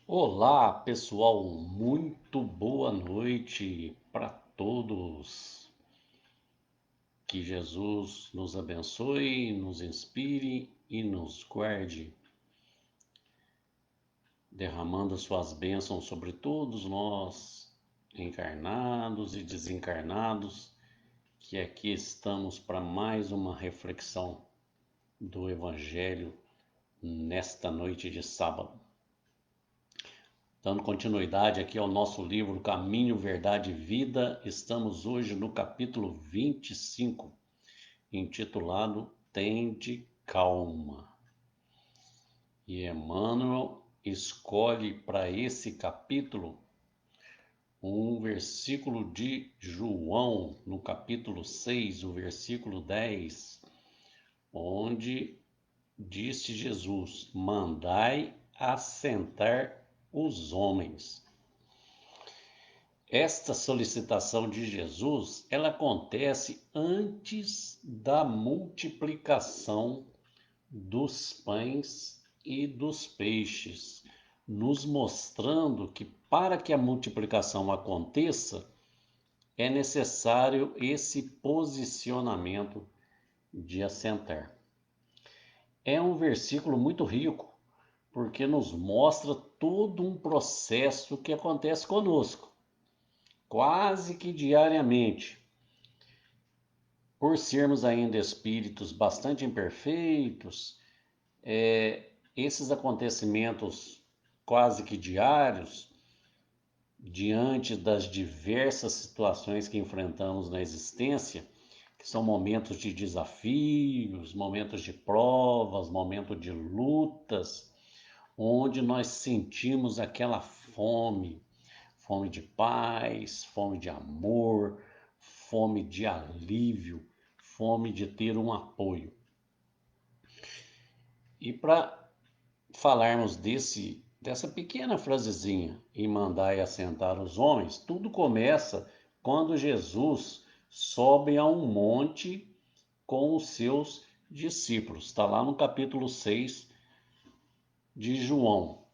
Olá, pessoal, muito boa noite para todos. Que Jesus nos abençoe, nos inspire e nos guarde, derramando suas bênçãos sobre todos nós, encarnados e desencarnados, que aqui estamos para mais uma reflexão do Evangelho nesta noite de sábado. Dando continuidade aqui ao nosso livro Caminho, Verdade e Vida, estamos hoje no capítulo 25, intitulado Tende Calma. E Emmanuel escolhe para esse capítulo um versículo de João, no capítulo 6, o versículo 10, onde disse Jesus: Mandai assentar os homens. Esta solicitação de Jesus, ela acontece antes da multiplicação dos pães e dos peixes, nos mostrando que para que a multiplicação aconteça, é necessário esse posicionamento de assentar. É um versículo muito rico, porque nos mostra todo um processo que acontece conosco, quase que diariamente. Por sermos ainda espíritos bastante imperfeitos, esses acontecimentos quase que diários, diante das diversas situações que enfrentamos na existência, que são momentos de desafios, momentos de provas, momentos de lutas, onde nós sentimos aquela fome, fome de paz, fome de amor, fome de alívio, fome de ter um apoio. E para falarmos dessa pequena frasezinha, e mandai assentar os homens, tudo começa quando Jesus sobe a um monte com os seus discípulos. Está lá no capítulo 6 de João.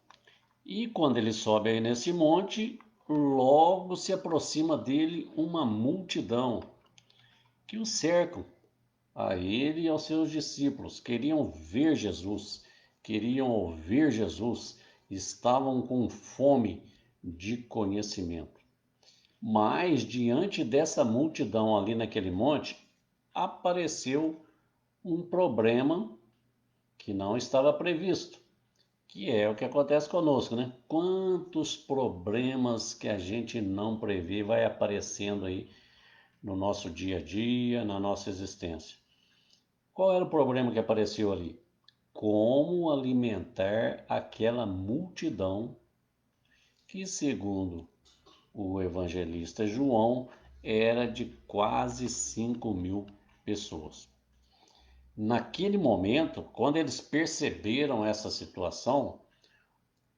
E quando ele sobe aí nesse monte, logo se aproxima dele uma multidão que o cercam, a ele e aos seus discípulos. Queriam ver Jesus, queriam ouvir Jesus, estavam com fome de conhecimento. Mas diante dessa multidão ali naquele monte, apareceu um problema que não estava previsto, que é o que acontece conosco, né? Quantos problemas que a gente não prevê vai aparecendo aí no nosso dia a dia, na nossa existência. Qual era o problema que apareceu ali? Como alimentar aquela multidão que, segundo o evangelista João, era de quase 5.000 pessoas. Naquele momento, quando eles perceberam essa situação,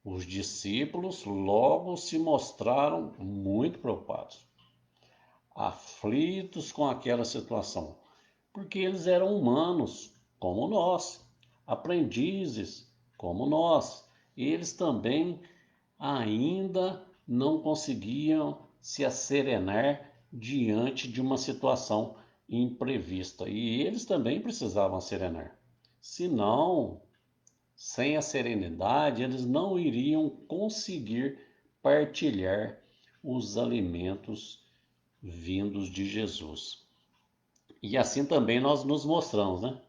os discípulos logo se mostraram muito preocupados, aflitos com aquela situação, porque eles eram humanos, como nós, aprendizes, como nós. Eles também ainda não conseguiam se asserenar diante de uma situação imprevista. E eles também precisavam serenar. Senão, sem a serenidade, eles não iriam conseguir partilhar os alimentos vindos de Jesus. E assim também nós nos mostramos, né?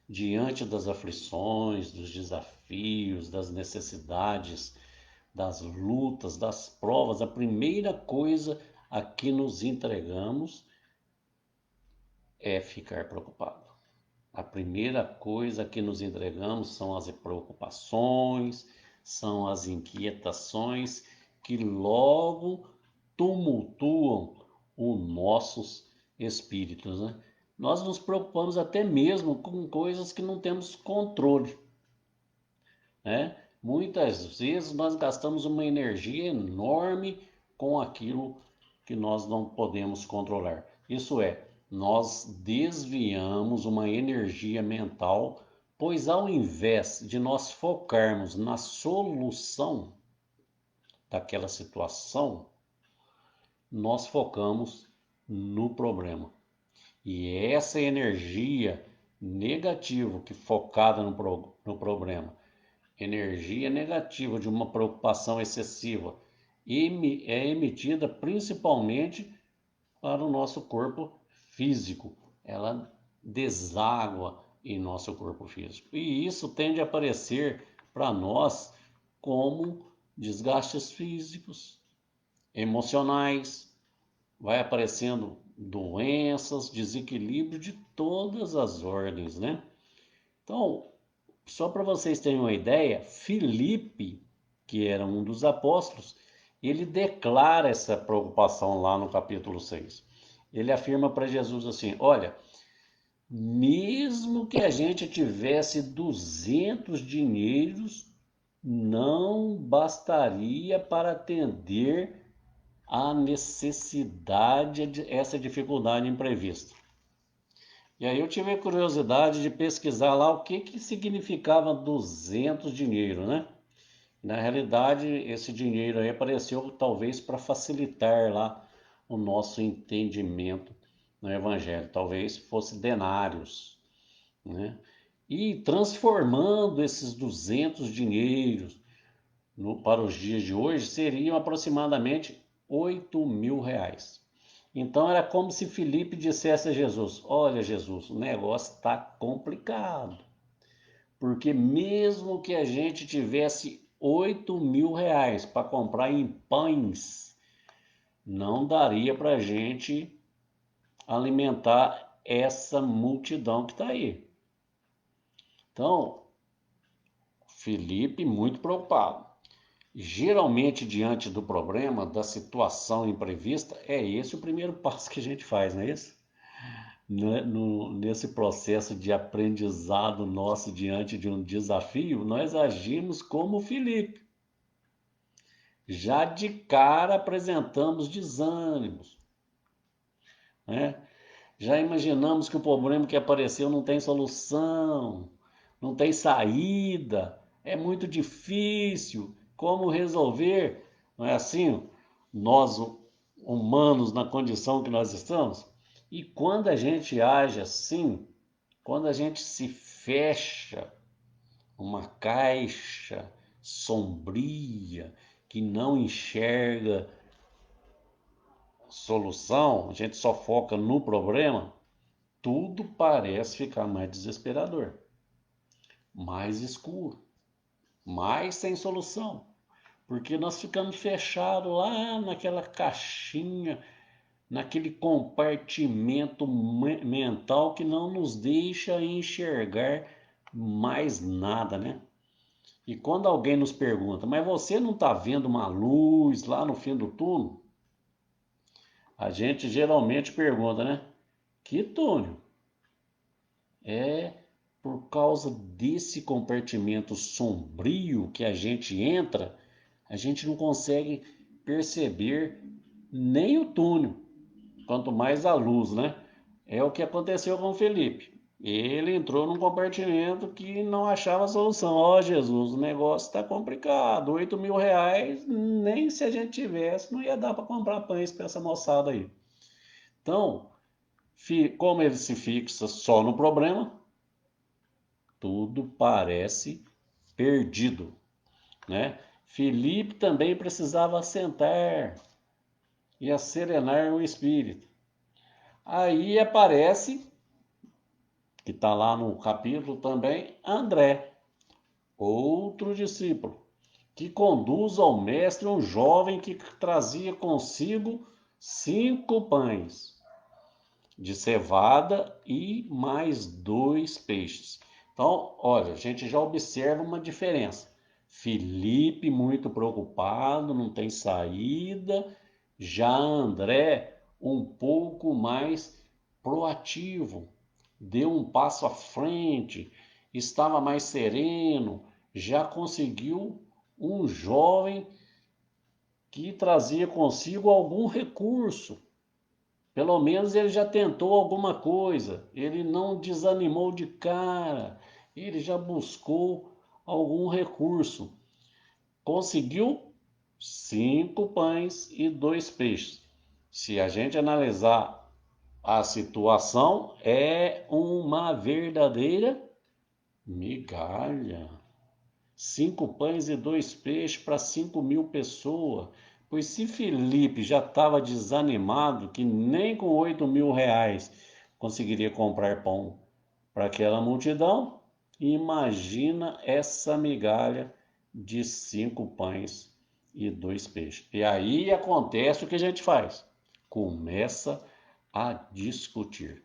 Diante das aflições, dos desafios, das necessidades, das lutas, das provas, a primeira coisa a que nos entregamos é ficar preocupado. A primeira coisa que nos entregamos são as preocupações, são as inquietações que logo tumultuam os nossos espíritos, né? Nós nos preocupamos até mesmo com coisas que não temos controle, né? Muitas vezes nós gastamos uma energia enorme com aquilo que nós não podemos controlar. Isso é, nós desviamos uma energia mental, pois ao invés de nós focarmos na solução, daquela situação, nós focamos no problema. E essa energia negativa que focada no problema, energia negativa de uma preocupação excessiva, é emitida principalmente para o nosso corpo físico. Ela deságua em nosso corpo físico. E isso tende a aparecer para nós como desgastes físicos, emocionais, vai aparecendo doenças, desequilíbrio de todas as ordens, né? Então, só para vocês terem uma ideia, Filipe, que era um dos apóstolos, ele declara essa preocupação lá no capítulo 6. Ele afirma para Jesus assim: olha, mesmo que a gente tivesse 200 dinheiros, não bastaria para atender a necessidade de essa dificuldade imprevista. E aí eu tive a curiosidade de pesquisar lá o que significava 200 dinheiro, né? Na realidade, esse dinheiro aí apareceu talvez para facilitar lá o nosso entendimento no Evangelho. Talvez fosse denários, né? E transformando esses 200 dinheiros para os dias de hoje, seriam aproximadamente 8.000 reais. Então era como se Filipe dissesse a Jesus: olha, Jesus, o negócio está complicado. Porque mesmo que a gente tivesse 8.000 reais para comprar em pães, não daria para a gente alimentar essa multidão que está aí. Então, Filipe muito preocupado. Geralmente, diante do problema, da situação imprevista, é esse o primeiro passo que a gente faz, não é isso? Nesse processo de aprendizado nosso diante de um desafio, nós agimos como Filipe. Já de cara apresentamos desânimos, né? Já imaginamos que o problema que apareceu não tem solução, não tem saída, é muito difícil, como resolver? Não é assim? Nós, humanos, na condição que nós estamos? E quando a gente age assim, quando a gente se fecha uma caixa sombria, que não enxerga solução, a gente só foca no problema, tudo parece ficar mais desesperador, mais escuro, mais sem solução. Porque nós ficamos fechados lá naquela caixinha, naquele compartimento mental que não nos deixa enxergar mais nada, né? E quando alguém nos pergunta, mas você não está vendo uma luz lá no fim do túnel? A gente geralmente pergunta, né? Que túnel? É por causa desse compartimento sombrio que a gente entra, a gente não consegue perceber nem o túnel, quanto mais a luz, né? É o que aconteceu com o Felipe. Ele entrou num compartimento que não achava solução. Ó, Jesus, o negócio está complicado. 8.000 reais, nem se a gente tivesse, não ia dar para comprar pães para essa moçada aí. Então, como ele se fixa só no problema, tudo parece perdido, né? Filipe também precisava assentar e acerenar o espírito. Aí aparece, que está lá no capítulo também, André, outro discípulo, que conduz ao mestre um jovem que trazia consigo 5 pães de cevada e mais 2 peixes. Então, olha, a gente já observa uma diferença. Filipe muito preocupado, não tem saída. Já André um pouco mais proativo, deu um passo à frente, estava mais sereno, já conseguiu um jovem que trazia consigo algum recurso. Pelo menos ele já tentou alguma coisa, ele não desanimou de cara, ele já buscou algum recurso. Conseguiu 5 pães e 2 peixes. Se a gente analisar a situação, é uma verdadeira migalha. 5 pães e 2 peixes para 5.000 pessoas. Pois se Felipe já estava desanimado, que nem com 8.000 reais conseguiria comprar pão para aquela multidão, imagina essa migalha de 5 pães e 2 peixes. E aí acontece o que a gente faz: começa a discutir.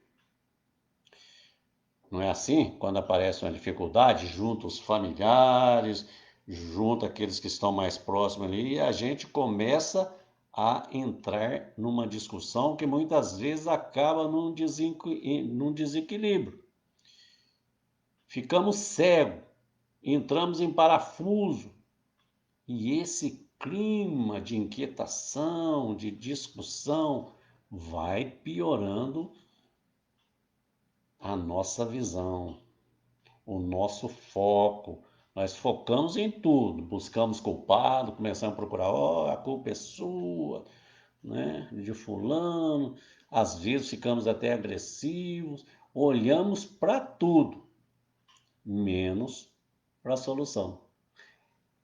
Não é assim? Quando aparece uma dificuldade, junta os familiares, junta aqueles que estão mais próximos ali, e a gente começa a entrar numa discussão que muitas vezes acaba num desequilíbrio. Ficamos cegos, entramos em parafuso, e esse clima de inquietação, de discussão, vai piorando a nossa visão, o nosso foco. Nós focamos em tudo, buscamos culpado, começamos a procurar, a culpa é sua, né, de fulano. Às vezes ficamos até agressivos, olhamos para tudo, menos para a solução.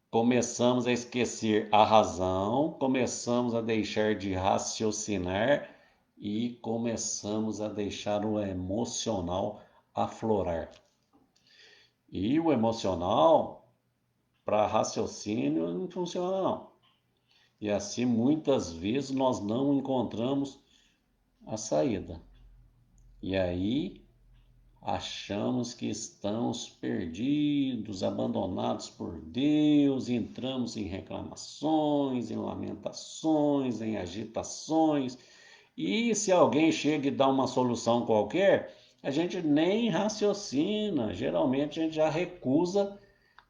Começamos a esquecer a razão, começamos a deixar de raciocinar e começamos a deixar o emocional aflorar. E o emocional, para raciocínio, não funciona não. E assim, muitas vezes, nós não encontramos a saída. E aí, achamos que estamos perdidos, abandonados por Deus, entramos em reclamações, em lamentações, em agitações. E se alguém chega e dá uma solução qualquer, a gente nem raciocina, geralmente a gente já recusa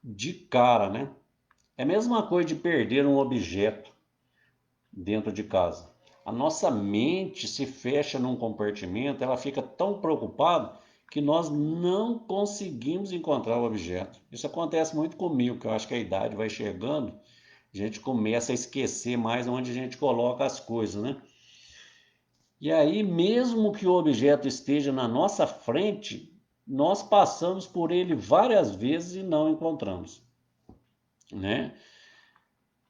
de cara, né? É a mesma coisa de perder um objeto dentro de casa. A nossa mente se fecha num compartimento, ela fica tão preocupada que nós não conseguimos encontrar o objeto. Isso acontece muito comigo, que eu acho que a idade vai chegando, a gente começa a esquecer mais onde a gente coloca as coisas, né? E aí, mesmo que o objeto esteja na nossa frente, nós passamos por ele várias vezes e não encontramos, né?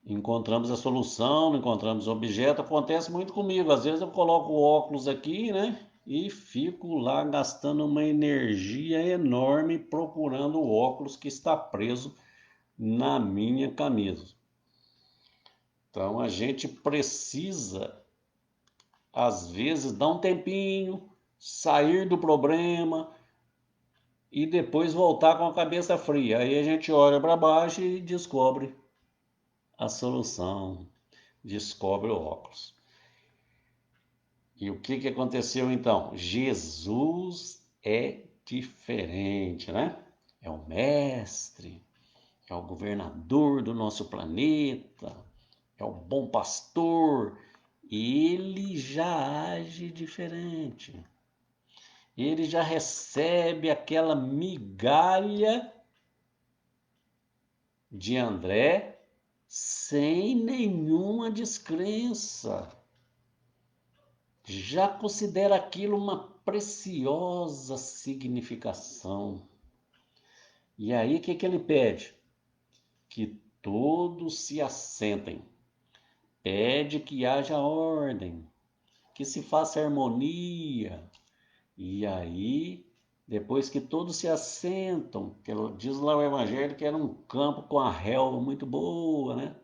Encontramos a solução, não encontramos o objeto. Acontece muito comigo. Às vezes eu coloco o óculos aqui, né? E fico lá gastando uma energia enorme procurando o óculos que está preso na minha camisa. Então a gente precisa, às vezes, dar um tempinho, sair do problema e depois voltar com a cabeça fria. Aí a gente olha para baixo e descobre a solução, descobre o óculos. E o que aconteceu então? Jesus é diferente, né? É o mestre, é o governador do nosso planeta, é o bom pastor. Ele já age diferente. Ele já recebe aquela migalha de André sem nenhuma descrença. Já considera aquilo uma preciosa significação. E aí o que ele pede? Que todos se assentem. Pede que haja ordem, que se faça harmonia. E aí, depois que todos se assentam, que diz lá o Evangelho que era um campo com a relva muito boa, né?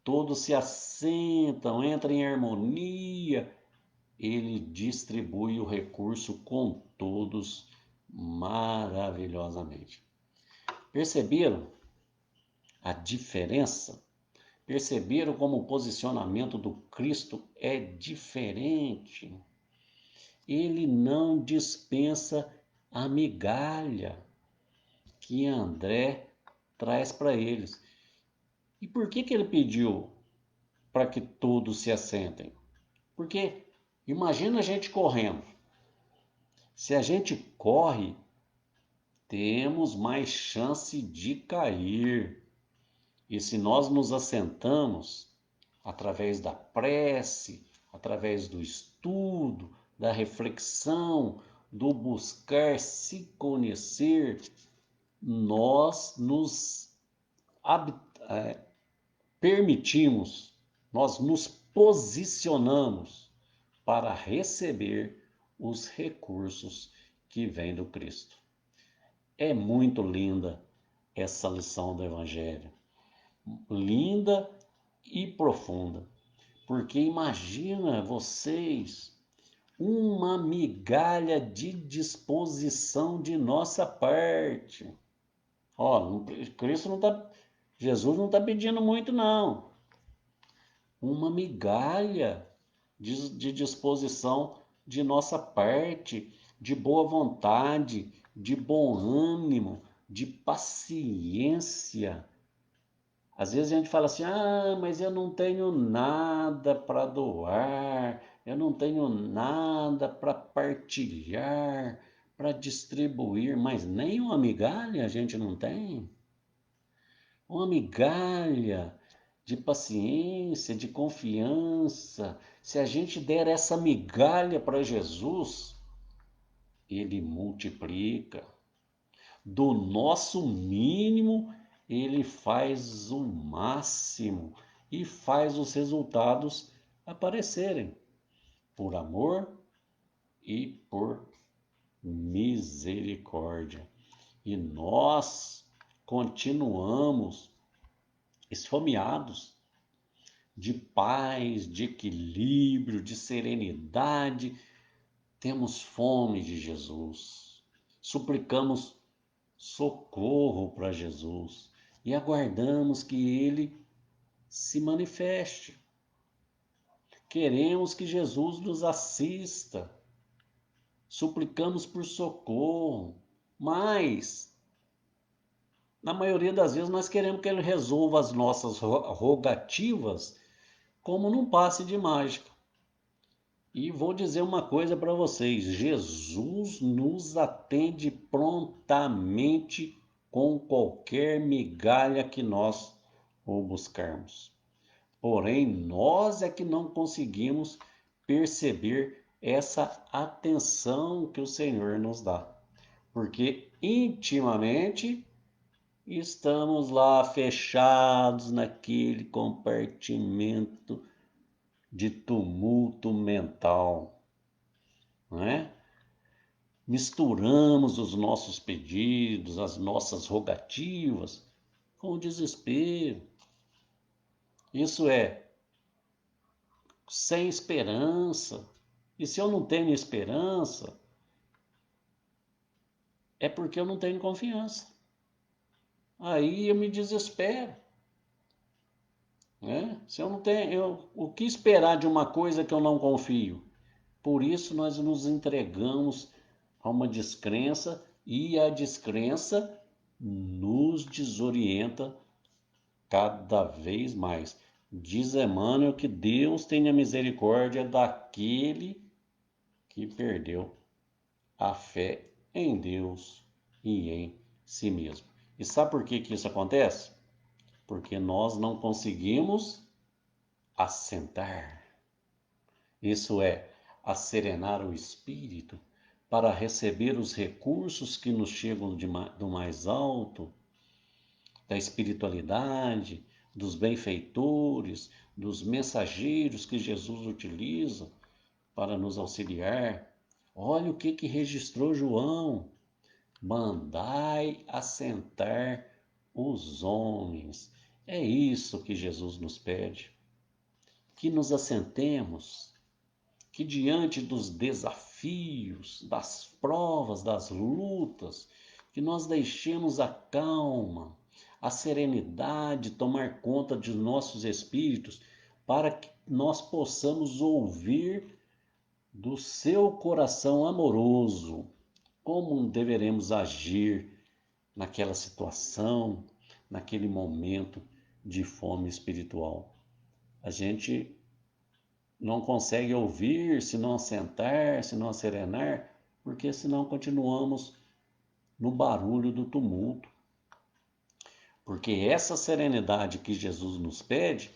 Todos se assentam, entram em harmonia. Ele distribui o recurso com todos maravilhosamente. Perceberam a diferença? Perceberam como o posicionamento do Cristo é diferente? Ele não dispensa a migalha que André traz para eles. E por que ele pediu para que todos se assentem? Porque imagina a gente correndo. Se a gente corre, temos mais chance de cair. E se nós nos assentamos, através da prece, através do estudo, da reflexão, do buscar se conhecer, nós nos permitimos, nós nos posicionamos para receber os recursos que vêm do Cristo. É muito linda essa lição do Evangelho, linda e profunda, porque imagina vocês uma migalha de disposição de nossa parte. Ó, Cristo não tá, Jesus não está pedindo muito, não. Uma migalha de disposição de nossa parte, de boa vontade, de bom ânimo, de paciência. Às vezes a gente fala assim: ah, mas eu não tenho nada para doar, eu não tenho nada para partilhar, para distribuir, mas nem uma migalha a gente não tem. Uma migalha de paciência, de confiança. Se a gente der essa migalha para Jesus, ele multiplica. Do nosso mínimo, ele faz o máximo e faz os resultados aparecerem por amor e por misericórdia. E nós continuamos esfomeados de paz, de equilíbrio, de serenidade. Temos fome de Jesus. Suplicamos socorro para Jesus e aguardamos que ele se manifeste. Queremos que Jesus nos assista. Suplicamos por socorro, mas na maioria das vezes nós queremos que ele resolva as nossas rogativas como num passe de mágica. E vou dizer uma coisa para vocês: Jesus nos atende prontamente com qualquer migalha que nós o buscarmos. Porém, nós é que não conseguimos perceber essa atenção que o Senhor nos dá, porque intimamente estamos lá fechados naquele compartimento de tumulto mental, não é? Misturamos os nossos pedidos, as nossas rogativas com o desespero. Isso é sem esperança. E se eu não tenho esperança, é porque eu não tenho confiança. Aí eu me desespero. Né? Se eu não tenho, o que esperar de uma coisa que eu não confio? Por isso nós nos entregamos a uma descrença e a descrença nos desorienta cada vez mais. Diz Emmanuel que Deus tenha misericórdia daquele que perdeu a fé em Deus e em si mesmo. E sabe por que isso acontece? Porque nós não conseguimos assentar. Isso é, asserenar o espírito para receber os recursos que nos chegam do mais alto, da espiritualidade, dos benfeitores, dos mensageiros que Jesus utiliza para nos auxiliar. Olha o que registrou João: mandai assentar os homens. É isso que Jesus nos pede, que nos assentemos, que diante dos desafios, das provas, das lutas, que nós deixemos a calma, a serenidade tomar conta de nossos espíritos, para que nós possamos ouvir do seu coração amoroso como deveremos agir naquela situação, naquele momento de fome espiritual. A gente não consegue ouvir se não assentar, se não serenar, porque senão continuamos no barulho do tumulto. Porque essa serenidade que Jesus nos pede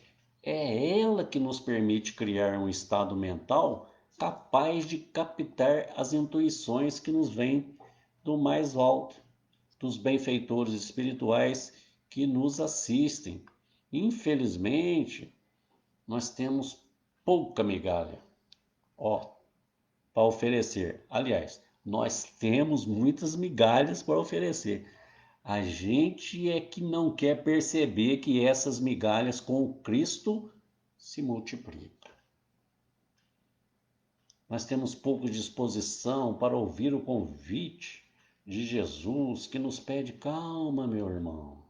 É ela que nos permite criar um estado mental capaz de captar as intuições que nos vêm do mais alto, dos benfeitores espirituais que nos assistem. Infelizmente, nós temos pouca migalha, ó, para oferecer. Aliás, nós temos muitas migalhas para oferecer. A gente é que não quer perceber que essas migalhas com o Cristo se multiplicam. Nós temos pouca disposição para ouvir o convite de Jesus que nos pede calma, meu irmão.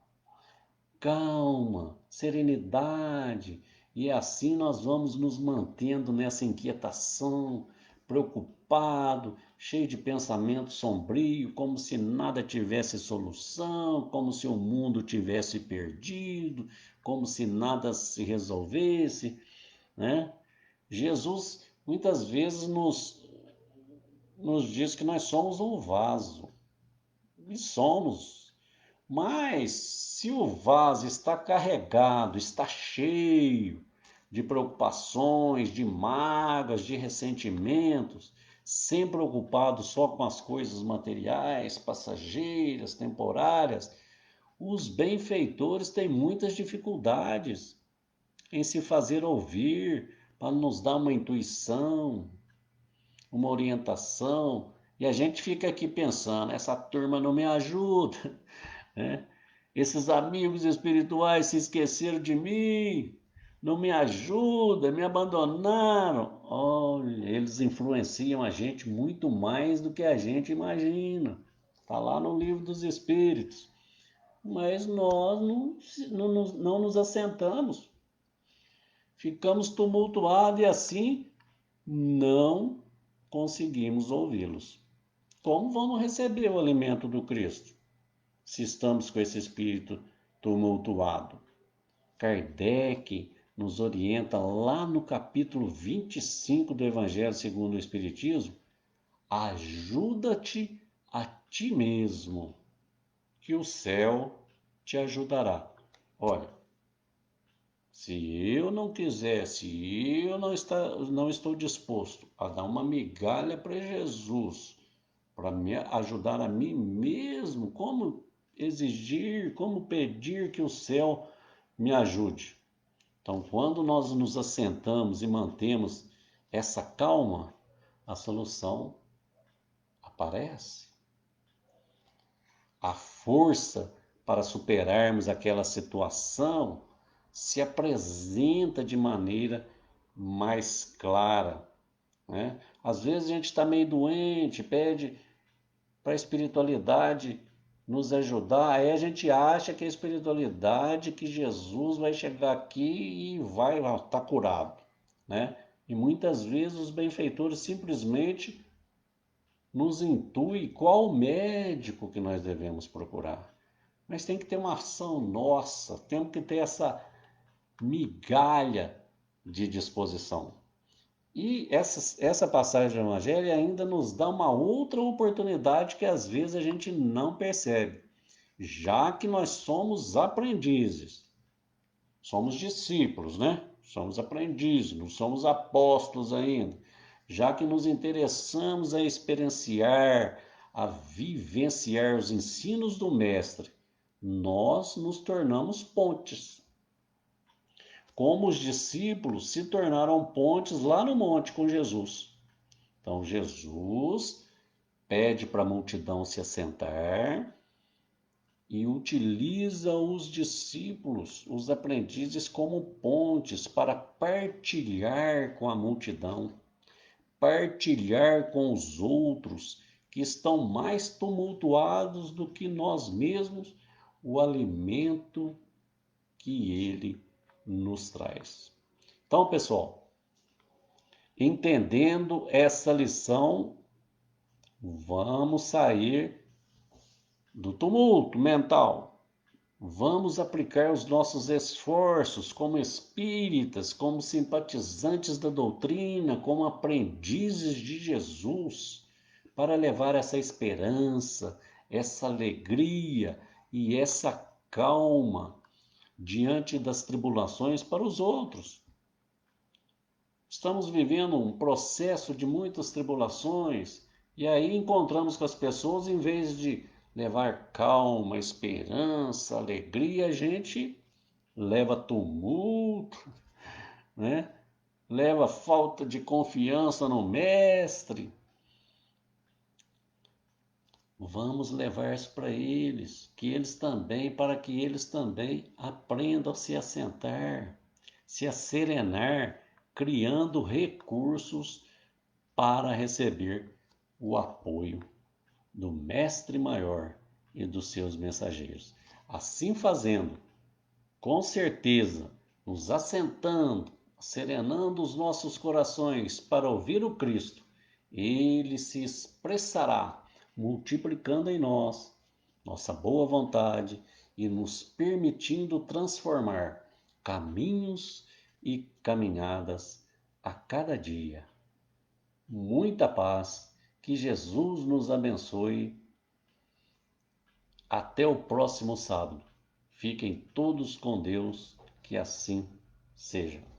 Calma, serenidade. E assim nós vamos nos mantendo nessa inquietação, preocupado, cheio de pensamento sombrio, como se nada tivesse solução, como se o mundo tivesse perdido, como se nada se resolvesse, né? Jesus muitas vezes nos diz que nós somos um vaso, e somos. Mas se o vaso está carregado, está cheio de preocupações, de mágoas, de ressentimentos, sempre ocupado só com as coisas materiais, passageiras, temporárias, os benfeitores têm muitas dificuldades em se fazer ouvir para nos dar uma intuição, uma orientação. E a gente fica aqui pensando, essa turma não me ajuda, né? Esses amigos espirituais se esqueceram de mim, não me ajudam, me abandonaram. Olha, eles influenciam a gente muito mais do que a gente imagina. Está lá no livro dos Espíritos. Mas nós não nos assentamos, ficamos tumultuados e assim não conseguimos ouvi-los. Como vamos receber o alimento do Cristo se estamos com esse espírito tumultuado? Kardec nos orienta lá no capítulo 25 do Evangelho segundo o Espiritismo: ajuda-te a ti mesmo, que o céu te ajudará. Olha, se eu não quiser, se eu não estou disposto a dar uma migalha para Jesus, para me ajudar a mim mesmo, como exigir, como pedir que o céu me ajude? Então, quando nós nos assentamos e mantemos essa calma, a solução aparece. A força para superarmos aquela situação se apresenta de maneira mais clara, né? Às vezes a gente está meio doente, pede para a espiritualidade nos ajudar, aí a gente acha que a espiritualidade, que Jesus vai chegar aqui e vai estar curado, né? E muitas vezes os benfeitores simplesmente nos intui qual médico que nós devemos procurar. Mas tem que ter uma ação nossa, temos que ter essa migalha de disposição. E essa passagem do Evangelho ainda nos dá uma outra oportunidade que às vezes a gente não percebe. Já que nós somos aprendizes, somos discípulos, né? Somos aprendizes, não somos apóstolos ainda. Já que nos interessamos a experienciar, a vivenciar os ensinos do Mestre, nós nos tornamos pontes. Como os discípulos se tornaram pontes lá no monte com Jesus. Então, Jesus pede para a multidão se assentar e utiliza os discípulos, os aprendizes, como pontes para partilhar com a multidão, partilhar com os outros que estão mais tumultuados do que nós mesmos o alimento que ele nos traz. Então, pessoal, entendendo essa lição, vamos sair do tumulto mental. Vamos aplicar os nossos esforços como espíritas, como simpatizantes da doutrina, como aprendizes de Jesus, para levar essa esperança, essa alegria e essa calma diante das tribulações para os outros. Estamos vivendo um processo de muitas tribulações e aí encontramos com as pessoas, em vez de levar calma, esperança, alegria, a gente leva tumulto, né? Leva falta de confiança no mestre. Vamos levar isso para eles, para que eles também aprendam a se assentar, se asserenar, criando recursos para receber o apoio do Mestre Maior e dos seus mensageiros. Assim fazendo, com certeza, nos assentando, serenando os nossos corações para ouvir o Cristo, ele se expressará, multiplicando em nós nossa boa vontade e nos permitindo transformar caminhos e caminhadas a cada dia. Muita paz, que Jesus nos abençoe. Até o próximo sábado. Fiquem todos com Deus, que assim seja.